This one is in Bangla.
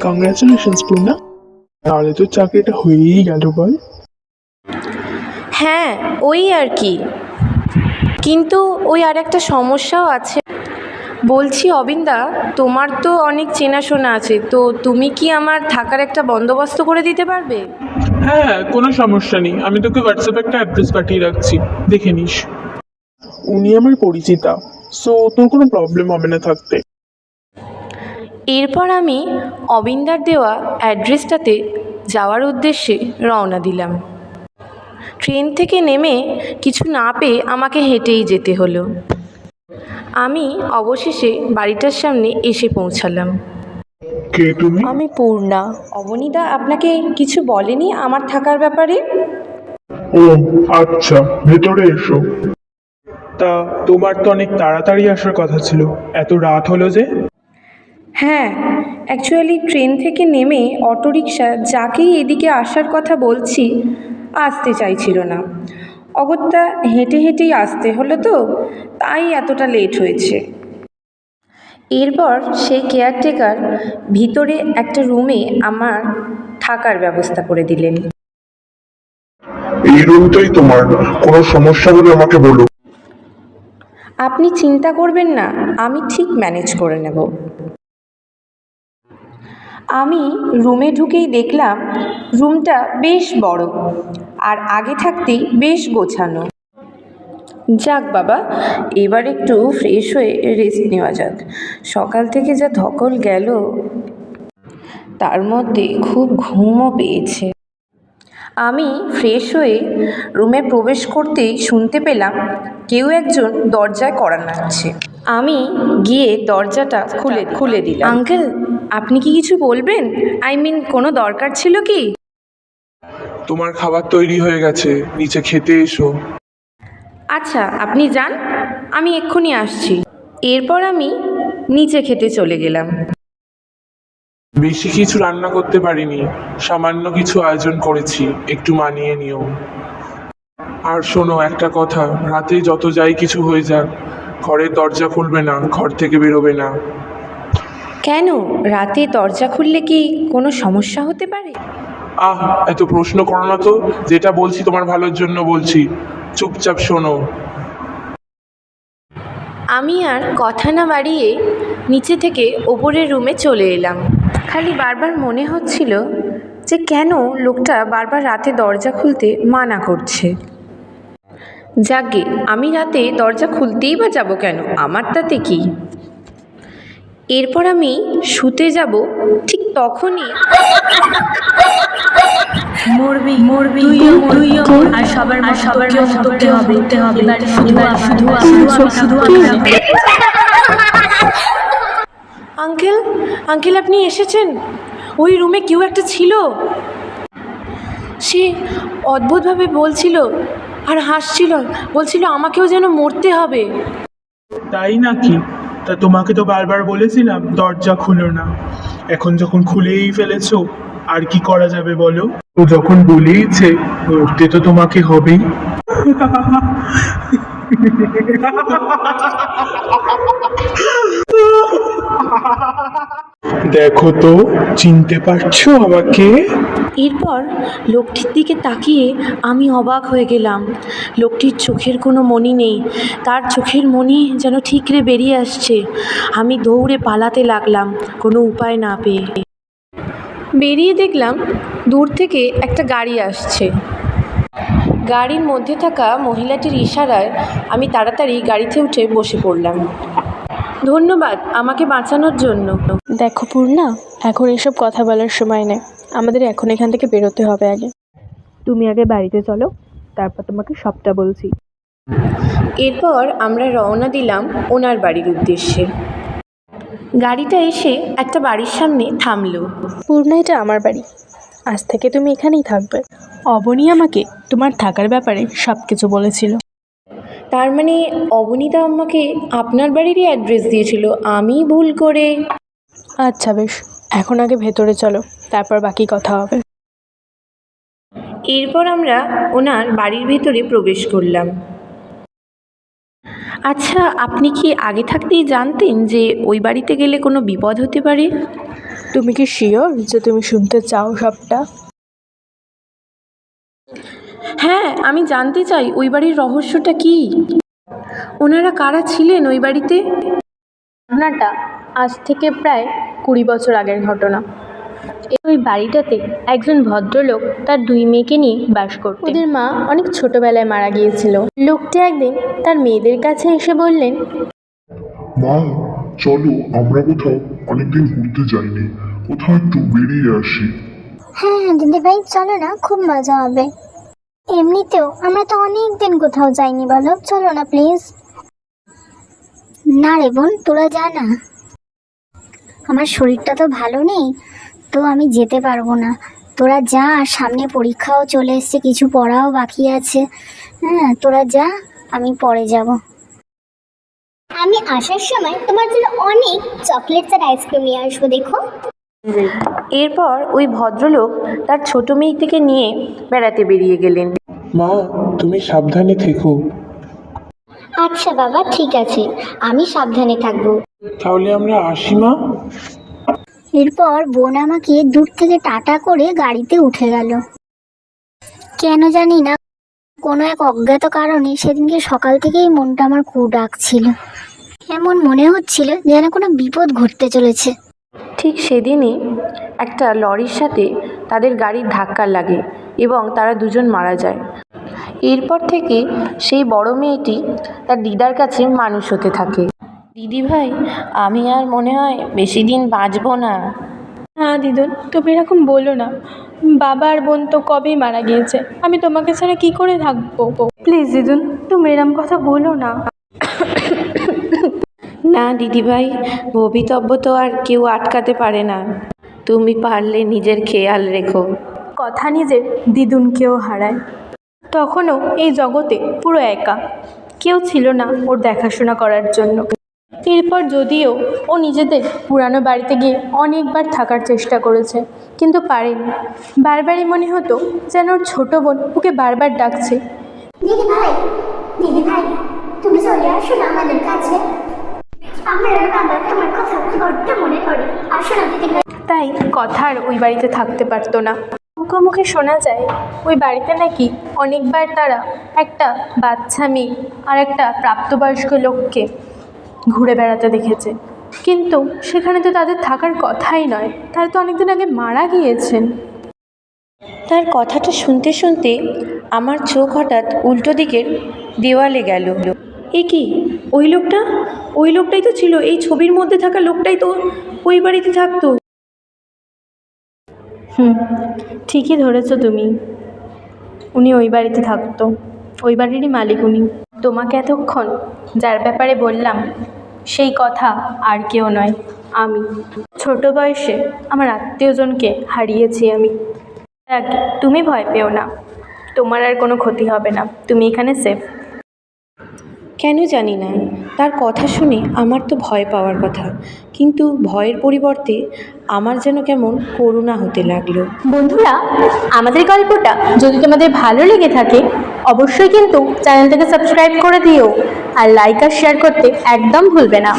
কংগ্রাচুলেশনস পূর্ণা, তাহলে তো চাকরিটা হয়েই গেল বল। হ্যাঁ, ওই আর কি, কিন্তু ওই আর একটা সমস্যাও আছে। বলছি অবিন্দা, তোমার তো অনেক চেনাশোনা আছে, তো তুমি কি আমার থাকার একটা বন্দোবস্ত করে দিতে পারবে? হ্যাঁ, কোনো সমস্যা নেই, আমি তোকে হোয়াটসঅ্যাপে একটা অ্যাড্রেস পাঠিয়ে রাখছি, দেখে নিস। উনি আমার পরিচিতা, সো তোর কোনো প্রবলেম হবে না থাকতে। এরপর আমি অবিন্দার দেওয়া অ্যাড্রেসটাতে যাওয়ার উদ্দেশ্যে রওনা দিলাম। ট্রেন থেকে নেমে কিছু না পেয়ে আমাকে হেঁটেই যেতে হলো। আমি অবশেষে বাড়িটার সামনে এসে পৌঁছালাম। কে তুমি? আমি পূর্ণা। অবনীদা আপনাকে কিছু বলেনি আমার থাকার ব্যাপারে? ও আচ্ছা, ভেতরে এসো। তা তোমার তো অনেক তাড়াতাড়ি আসার কথা ছিল, এত রাত হলো যে? হ্যাঁ, অ্যাকচুয়ালি ট্রেন থেকে নেমে অটোরিকশা যাকেই এদিকে আসার কথা বলছি আসতে চাইছিল না। অগত্যা হেঁটে হেঁটেই আসতে হলো, তো তাই এতটা লেট হয়েছে। এরপর সেই কেয়ারটেকার ভিতরে একটা রুমে আমার থাকার ব্যবস্থা করে দিলেন। এই রুমটাই তোমার, কোনো সমস্যা হলে আমাকে বলো। আপনি চিন্তা করবেন না, আমি ঠিক ম্যানেজ করে নেব। আমি রুমে ঢুকেই দেখলাম রুমটা বেশ বড় আর আগে থাকতেই বেশ গোছানো। যাক বাবা, এবার একটু ফ্রেশ হয়ে রেস্ট নেওয়া যাক। সকাল থেকে যা ধকল গেল, তার মধ্যে খুব ঘুমও পেয়েছে। আমি ফ্রেশ হয়ে রুমে প্রবেশ করতেই শুনতে পেলাম কেউ একজন দরজায় কড়া নাড়ছে। আমি গিয়ে দরজাটা খুলে দিলাম। আঙ্কেল, আপনি কি কিছু বলবেন? আই মিন, কোনো দরকার ছিল কি? তোমার খাবার তৈরি হয়ে গেছে, নিচে খেতে এসো। আচ্ছা, আপনি যান, আমি এক্ষুনি আসছি। এরপর আমি নিচে খেতে চলে গেলাম। বেশি কিছু রান্না করতে পারিনি, সামান্য কিছু আয়োজন করেছি, একটু মানিয়ে নিও। আর শোনো একটা কথা, রাতে যত যাই কিছু হয়ে যাক, ঘরের দরজা খুলবে না, ঘর থেকে বেরোবে না। কেন, রাতে দরজা খুললে কি কোনো সমস্যা হতে পারে? আহ, এত প্রশ্ন করো না তো, যেটা বলছি তোমার ভালোর জন্য বলছি, চুপচাপ শোনো। আমি আর কথা না বাড়িয়ে নিচে থেকে ওপরের রুমে চলে এলাম। খালি বারবার মনে হচ্ছিল যে কেন লোকটা বারবার রাতে দরজা খুলতে মানা করছে। যাকগে, আমি রাতে দরজা খুলতেই বা যাব কেন, আমার তাতে কি? এরপর আমি শুতে যাব, ঠিক তখনই মরবি মরবি তুইও আর সবার মতো তোকে হবে এবার শুধু আঙ্কেল, আঙ্কেল আপনি এসেছেন? ওই রুমে কেউ একটা ছিল, সে অদ্ভুতভাবে বলছিল আর হাসছিল, বলছিল আমাকেও যেন মরতে হবে। তাই নাকি? তা তোমাকে তো বারবার বলেছিলাম দরজা খুলো না, এখন যখন খুলেই ফেলেছো আর কি করা যাবে বলো? ও যখন বলেইছে মরতে তো তোমাকে হবেই। দেখো তো, চিনতে পারছো আমাকে? এরপর লোকটির দিকে তাকিয়ে আমি অবাক হয়ে গেলাম। লোকটির চোখের কোনো মনি নেই, তার চোখের মনি যেন ঠিকরে বেরিয়ে আসছে। আমি দৌড়ে পালাতে লাগলাম কোনো উপায় না পেয়ে। বেরিয়ে দেখলাম দূর থেকে একটা গাড়ি আসছে। গাড়ির মধ্যে থাকা মহিলাটির ইশারায় আমি তাড়াতাড়ি গাড়িতে উঠে বসে পড়লাম। ধন্যবাদ আমাকে বাঁচানোর জন্য। দেখো পূর্ণা, এখন এসব কথা বলার সময় নেই, আমাদের এখন এখান থেকে বেরোতে হবে। আগে তুমি আগে বাড়িতে চলো, তারপর তোমাকে সবটা বলছি। এরপর আমরা রওনা দিলাম ওনার বাড়ির উদ্দেশ্যে। গাড়িটা এসে একটা বাড়ির সামনে থামলো। পূর্ণা, এটা আমার বাড়ি, আজ থেকে তুমি এখানেই থাকবে। অবনী আমাকে তোমার থাকার ব্যাপারে সব কিছু বলেছিল। তার মানে অবনীতা আমাকে আপনার বাড়িরই অ্যাড্রেস দিয়েছিল, আমি ভুল করে। আচ্ছা বেশ, এখন আগে ভেতরে চলো, তারপর বাকি কথা হবে। এরপর আমরা ওনার বাড়ির ভিতরে প্রবেশ করলাম। আচ্ছা, আপনি কি আগে থাকতেই জানতেন যে ওই বাড়িতে গেলে কোনো বিপদ হতে পারে? তুমি কি শিওর যে তুমি শুনতে চাও সবটা? হ্যাঁ, আমি জানতে চাই ওই বাড়ির রহস্যটা কি। ওনারা কারা ছিলেন ওই বাড়িতে? ঘটনাটা আজ থেকে প্রায় 20 বছর আগের ঘটনা। ওই বাড়িটাতে একজন ভদ্রলোক তার 2 মেয়েকে নিয়ে বাস করতেন। ওদের মা অনেক ছোটবেলায় মারা গিয়েছিল। লোকটি একদিন তার মেয়েদের কাছে এসে বললেন, মা, চলো আমরা কোথাও অনেকদিন ঘুরতে যাইনি, কোথাও একটু বেরিয়ে আসি। হ্যাঁ হ্যাঁ দিদি ভাই, চলো না, খুব মজা হবে। এমনিতেও আমরা তো অনেক দিন কোথাও যাইনি, বলো চলো না প্লিজ। না রে বোন, তোরা যা না, আমার শরীরটা তো ভালো নেই, তো আমি যেতে পারবো না। তোরা যা, আর সামনে পরীক্ষাও চলে এসছে, কিছু পড়াও বাকি আছে। হ্যাঁ তোরা যা, আমি পরে যাব। আমি আসার সময় তোমার জন্য অনেক চকলেটস আর আইসক্রিম নিয়ে আসবো, দেখো। এরপর ওই ভদ্রলোক তার ছোট মেয়েটিকে নিয়ে বেড়াতে বেরিয়ে গেলেন। মা, তুমি সাবধানে থেকো। আচ্ছা বাবা, ঠিক আছে, আমি সাবধানে থাকবো। তাহলে আমরা আসি মা। এরপর বোন আমাকে দূর থেকে টাটা করে গাড়িতে উঠে গেল। কেন জানি না, কোনো এক অজ্ঞাত কারণে সেদিনকে সকাল থেকেই মনটা আমার খুব ডাকছিল। এমন মনে হচ্ছিল যেন কোনো বিপদ ঘটতে চলেছে। ঠিক সেদিনই একটা লরির সাথে তাদের গাড়ির ধাক্কা লাগে এবং তারা দুজন মারা যায়। এরপর থেকে সেই বড় মেয়েটি তার দিদার কাছে মানুষ হতে থাকে। দিদি ভাই, আমি আর মনে হয় বেশি দিন বাঁচবো না। হ্যাঁ দিদুন, তুমি এরকম বলো না। বাবা আর বোন তো কবেই মারা গিয়েছে, আমি তোমাকে ছাড়া কি করে থাকবো? প্লিজ দিদুন, তুমি এরকম কথা বলো না। না দিদিভাই, ভবিতব্য তো আর কেউ আটকাতে পারে না। তুমি পারলে নিজের খেয়াল রেখো। কথা নিজের দিদুনকেও হারায়। তখনও এই জগতে পুরো একা, কেউ ছিল না ওর দেখাশোনা করার জন্য। এরপর যদিও ও নিজেদের পুরানো বাড়িতে গিয়ে অনেকবার থাকার চেষ্টা করেছে, কিন্তু পারেনি। বারবারই মনে হতো যেন ওর ছোটো বোন ওকে বারবার ডাকছে। দিদি ভাই, তুমি চলে আসো না আমাদের কাছে, আমার আর বাবার তোমার কথা বড্ড মনে পড়ে, আসো না দিদি ভাই। তাই কথা আর ওই বাড়িতে থাকতে পারতো না। মুখে মুখে শোনা যায় ওই বাড়িতে নাকি অনেকবার তারা একটা বাচ্চা মেয়ে আর একটা প্রাপ্তবয়স্ক লোককে ঘুরে বেড়াতে দেখেছে, কিন্তু সেখানে তো তাদের থাকার কথাই নয়, তারা তো অনেকদিন আগে মারা গিয়েছেন। তার কথাটা শুনতে শুনতে আমার চোখ হঠাৎ উল্টো দিকের দেওয়ালে গেল। এ কি, ওই লোকটাই তো ছিল, এই ছবির মধ্যে থাকা লোকটাই তো ওই বাড়িতে থাকতো। ঠিকই ধরেছো তুমি, উনি ওই বাড়িতে থাকতো, ওই বাড়িরই মালিক উনি। তোমাকে এতক্ষণ যার ব্যাপারে বললাম সেই কথা আর কেউ নয়, আমি। ছোট বয়সে আমার আত্মীয়জনকে হারিয়েছি আমি। দেখ, তুমি ভয় পেও না, তোমার আর কোনো ক্ষতি হবে না, তুমি এখানে সেফ। কেন জানি না, তার কথা শুনে আমার তো ভয় পাওয়ার কথা, কিন্তু ভয়ের পরিবর্তে আমার যেন কেমন করুণা হতে লাগলো। বন্ধুরা, আমাদের গল্পটা যদি তোমাদের ভালো লেগে থাকে অবশ্যই কিন্তু চ্যানেলটাকে সাবস্ক্রাইব করে দিও, আর লাইক আর শেয়ার করতে একদম ভুলবে না।